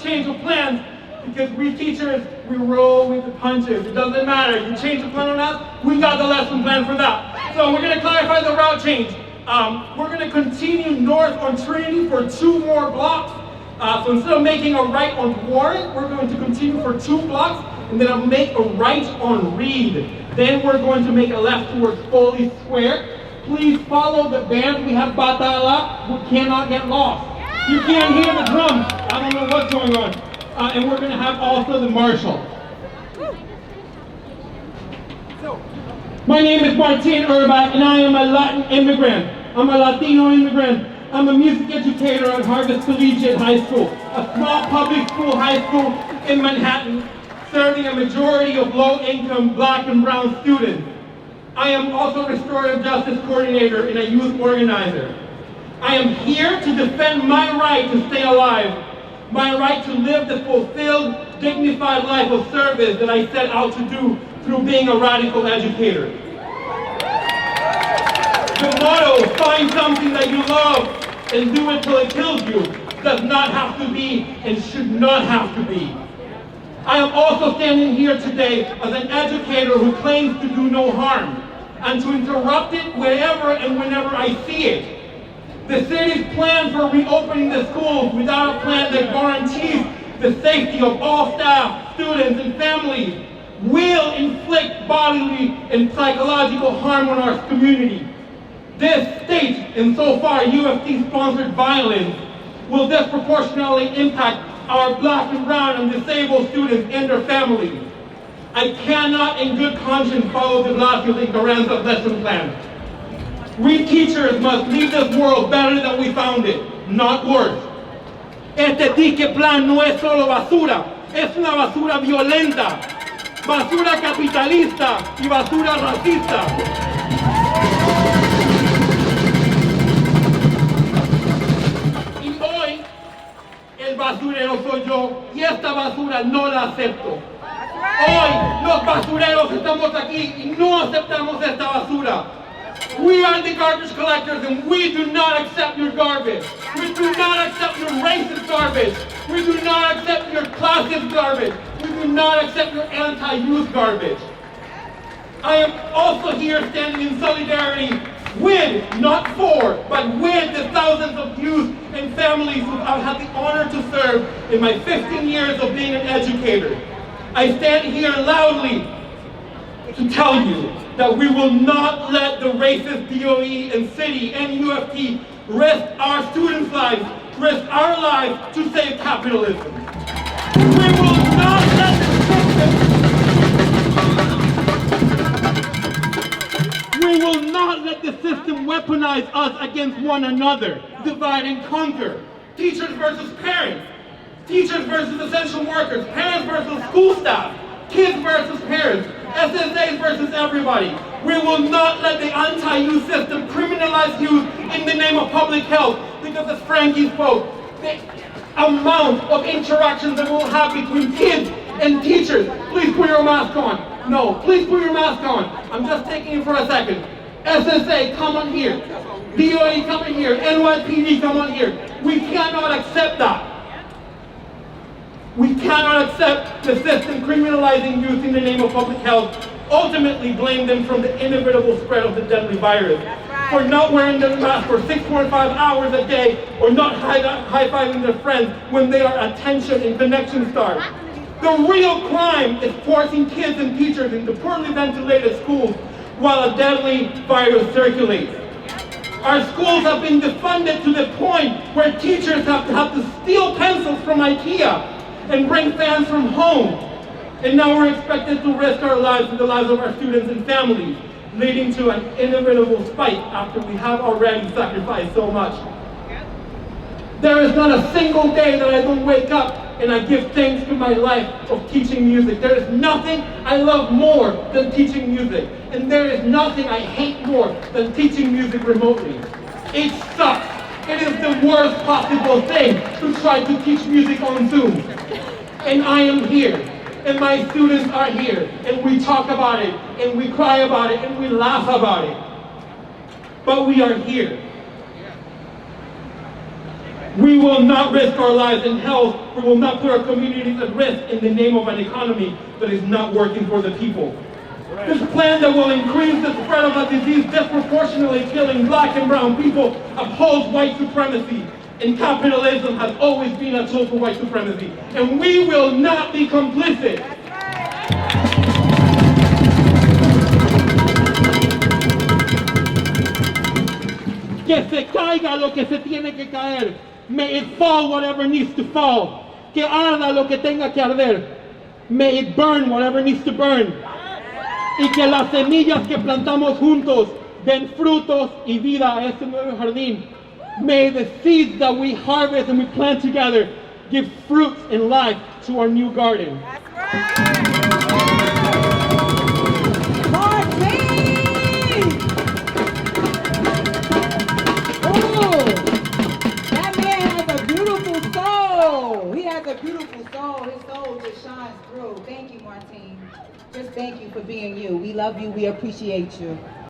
change of plans because we teachers, we roll with the punches. It doesn't matter. You change the plan or not, we got the lesson plan for that. So we're going to clarify the route change. We're going to continue north on Trinity for 2 more blocks. So instead of making a right on Warren, we're going to continue for 2 blocks and then I'll make a right on Reed. Then we're going to make a left towards Foley Square. Please follow the band. We have Batala. We cannot get lost. You can't hear the drums. I don't know what's going on. And we're going to have also the marshal. My name is Martín and I am a Latin immigrant. I'm a Latino immigrant. I'm a music educator at Harvest Collegiate High School, a small public school high school in Manhattan, serving a majority of low-income Black and brown students. I am also a restorative justice coordinator and a youth organizer. I am here to defend my right to stay alive, my right to live the fulfilled, dignified life of service that I set out to do through being a radical educator. The motto, find something that you love and do it till it kills you, does not have to be and should not have to be. I am also standing here today as an educator who claims to do no harm and to interrupt it wherever and whenever I see it. The city's plan for reopening the schools without a plan that guarantees the safety of all staff, students, and families will inflict bodily and psychological harm on our community. This state, and so far UFT-sponsored violence, will disproportionately impact our Black and brown and disabled students and their families. I cannot in good conscience follow the Blasio and Carranza lesson plan. We teachers must leave this world better than we found it, not worse. Este ticket plan no es solo basura, es una basura violenta, basura capitalista y basura racista. Y hoy, el basurero soy yo y esta basura no la acepto. Hoy, los basureros estamos aquí y no aceptamos esta basura. We are the garbage collectors and we do not accept your garbage. We do not accept your racist garbage. We do not accept your classist garbage. We do not accept your anti-youth garbage. I am also here standing in solidarity with, not for, but with the thousands of youth and families who I've had the honor to serve in my 15 years of being an educator. I stand here loudly to tell you that we will not let the racist DOE and city and UFT risk our students' lives, risk our lives to save capitalism. We will not let the system weaponize us against one another, divide and conquer. Teachers versus parents, teachers versus essential workers, parents versus school staff, kids versus parents, SSAs versus everybody. We will not let the anti-youth system criminalize youth in the name of public health, because as Frankie spoke, the amount of interactions that we'll have between kids and teachers. Please put your mask on. No, please put your mask on. I'm just taking it for a second. SSA, come on here. DOE, come on here. NYPD, come on here. We cannot accept that. We cannot accept the system criminalizing youth in the name of public health, ultimately blame them from the inevitable spread of the deadly virus. For not wearing their mask for 6.5 hours a day, or not high-fiving their friends when they are attention and connection starved. The real crime is forcing kids and teachers into poorly ventilated schools while a deadly virus circulates. Our schools have been defunded to the point where teachers have to steal pencils from IKEA and bring fans from home. And now we're expected to risk our lives and the lives of our students and families, leading to an inevitable spike after we have already sacrificed so much. There is not a single day that I don't wake up and I give thanks to my life of teaching music. There is nothing I love more than teaching music. And there is nothing I hate more than teaching music remotely. It sucks. It is the worst possible thing to try to teach music on Zoom. And I am here, and my students are here, and we talk about it, and we cry about it, and we laugh about it. But we are here. We will not risk our lives in health. We will not put our communities at risk in the name of an economy that is not working for the people. This plan that will increase the spread of a disease disproportionately killing black and brown people upholds white supremacy. And capitalism has always been a tool for white supremacy. And we will not be complicit. Que se caiga lo que se tiene que caer. May it fall whatever needs to fall. Que arda lo que tenga que arder. May it burn whatever needs to burn. Y que las semillas que plantamos juntos den frutos y vida a este nuevo jardín. May the seeds that we harvest and we plant together give fruits and life to our new garden. Martín! Oh, that man has a beautiful soul. He has a beautiful soul. His soul just shines through. Thank you, Martín. Just thank you for being you. We love you. We appreciate you.